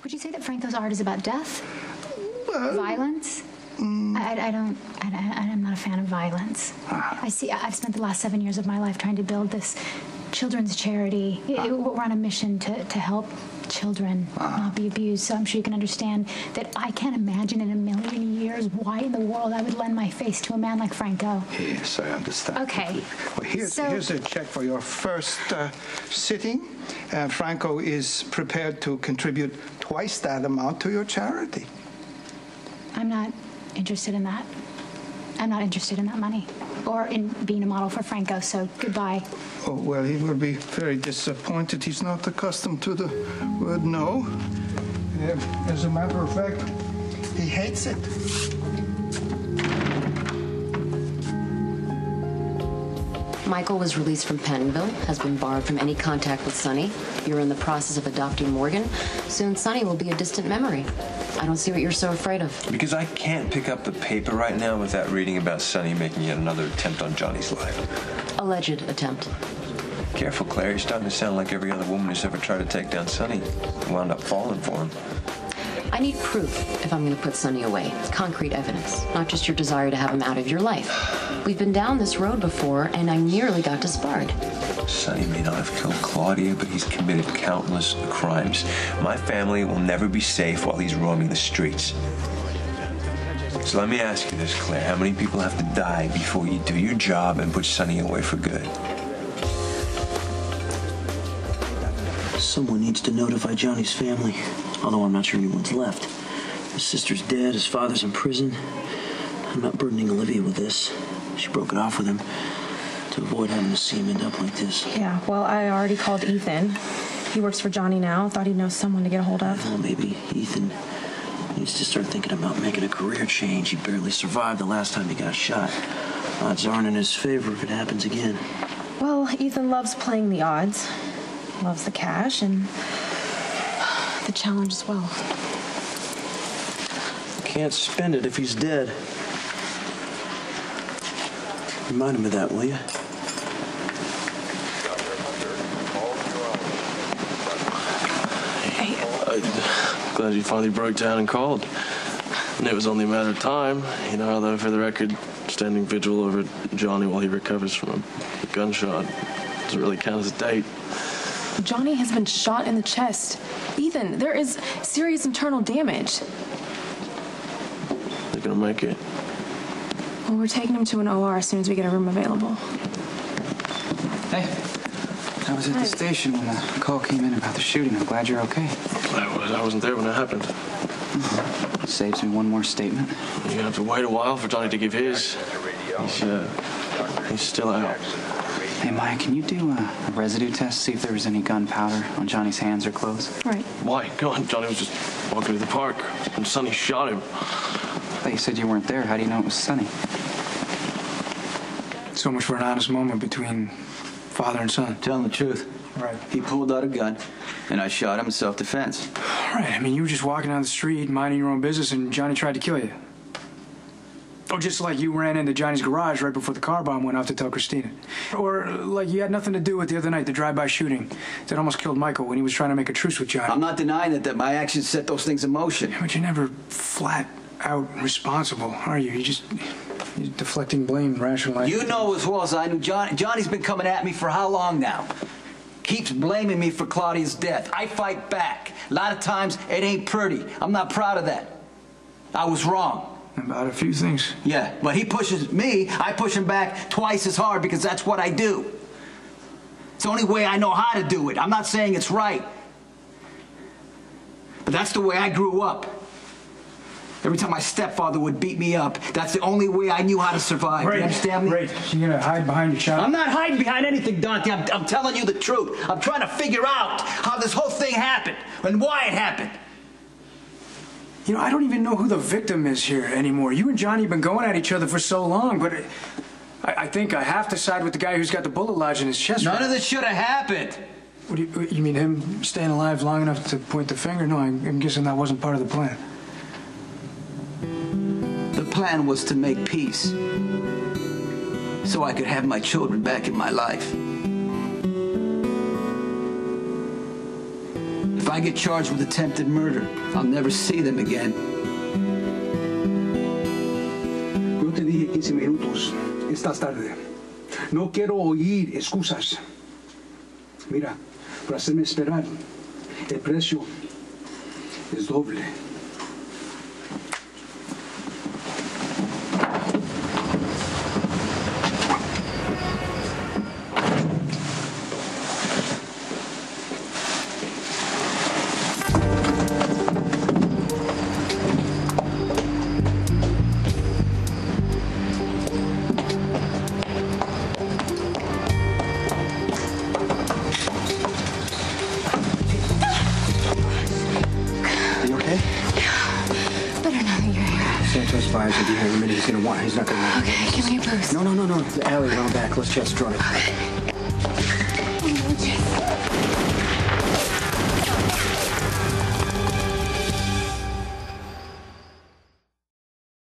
Would you say that Franco's art is about death? Violence? I'm not a fan of violence. I've spent the last 7 years of my life trying to build this children's charity. We're on a mission to help children not be abused. So I'm sure you can understand that I can't imagine in a million years why in the world I would lend my face to a man like Franco. Yes, I understand. Okay. Well, here's a check for your first sitting. Franco is prepared to contribute twice that amount to your charity. I'm not interested in that. I'm not interested in that money or in being a model for Franco, so goodbye. Oh, well, he will be very disappointed. He's not accustomed to the word no. As a matter of fact, he hates it. Michael was released from Pentonville, has been barred from any contact with Sonny. You're in the process of adopting Morgan. Soon Sonny will be a distant memory. I don't see what you're so afraid of. Because I can't pick up the paper right now without reading about Sonny making yet another attempt on Johnny's life. Alleged attempt. Careful, Claire. You're starting to sound like every other woman who's ever tried to take down Sonny and wound up falling for him. I need proof if I'm going to put Sonny away. Concrete evidence, not just your desire to have him out of your life. We've been down this road before, and I nearly got disbarred. Sonny may not have killed Claudia, but he's committed countless crimes. My family will never be safe while he's roaming the streets. So let me ask you this, Claire. How many people have to die before you do your job and put Sonny away for good? Someone needs to notify Johnny's family, although I'm not sure anyone's left. His sister's dead, his father's in prison. I'm not burdening Olivia with this. She broke it off with him to avoid having to see him end up like this. Yeah, well, I already called Ethan. He works for Johnny now. Thought he'd know someone to get a hold of. Well, maybe Ethan needs to start thinking about making a career change. He barely survived the last time he got shot. Odds aren't in his favor if it happens again. Well, Ethan loves playing the odds. Loves the cash and the challenge as well. Can't spend it if he's dead. Remind him of that, will you? Hey. Glad you finally broke down and called. And it was only a matter of time. You know, although for the record, standing vigil over Johnny while he recovers from a gunshot doesn't really count as a date. Johnny has been shot in the chest. Ethan, there is serious internal damage. They're gonna make it. Well, we're taking him to an OR as soon as we get a room available. Hey, I was at the station when the call came in about the shooting. I'm glad you're okay. I wasn't there when it happened. Saves me one more statement. You have to wait a while for Johnny to give his. He's still out. Hey, Maya, can you do a residue test, see if there was any gunpowder on Johnny's hands or clothes? Right. Why? Go on. Johnny was just walking to the park, and Sonny shot him. I thought you said you weren't there. How do you know it was Sonny? So much for an honest moment between father and son. Tell him the truth. Right. He pulled out a gun, and I shot him in self-defense. Right. I mean, you were just walking down the street, minding your own business, and Johnny tried to kill you. Oh, just like you ran into Johnny's garage right before the car bomb went off to tell Christina. Or like you had nothing to do with the other night, the drive-by shooting that almost killed Michael when he was trying to make a truce with Johnny. I'm not denying that my actions set those things in motion. Yeah, but you're never flat out responsible, are you? You're deflecting blame, rationalizing. You know as well as I do, Johnny's been coming at me for how long now? Keeps blaming me for Claudia's death. I fight back. A lot of times, it ain't pretty. I'm not proud of that. I was wrong. About a few things. Yeah, but he pushes me, I push him back twice as hard because that's what I do. It's the only way I know how to do it. I'm not saying it's right. But that's the way I grew up. Every time my stepfather would beat me up, that's the only way I knew how to survive. Right. You understand me? Right. You're gonna hide behind your child? I'm not hiding behind anything, Dante. I'm telling you the truth. I'm trying to figure out how this whole thing happened and why it happened. You know, I don't even know who the victim is here anymore. You and Johnny have been going at each other for so long, but I think I have to side with the guy who's got the bullet lodged in his chest. None of this should have happened. What do you mean him staying alive long enough to point the finger? No, I'm guessing that wasn't part of the plan. The plan was to make peace so I could have my children back in my life. If I get charged with attempted murder, I'll never see them again. Yo te dije 15 minutos. Estás tarde. No quiero oír excusas. Mira, por hacerme esperar, el precio es doble. He's not gonna want. Okay, give me your purse. No. The alley around back. Let's just draw it. Okay.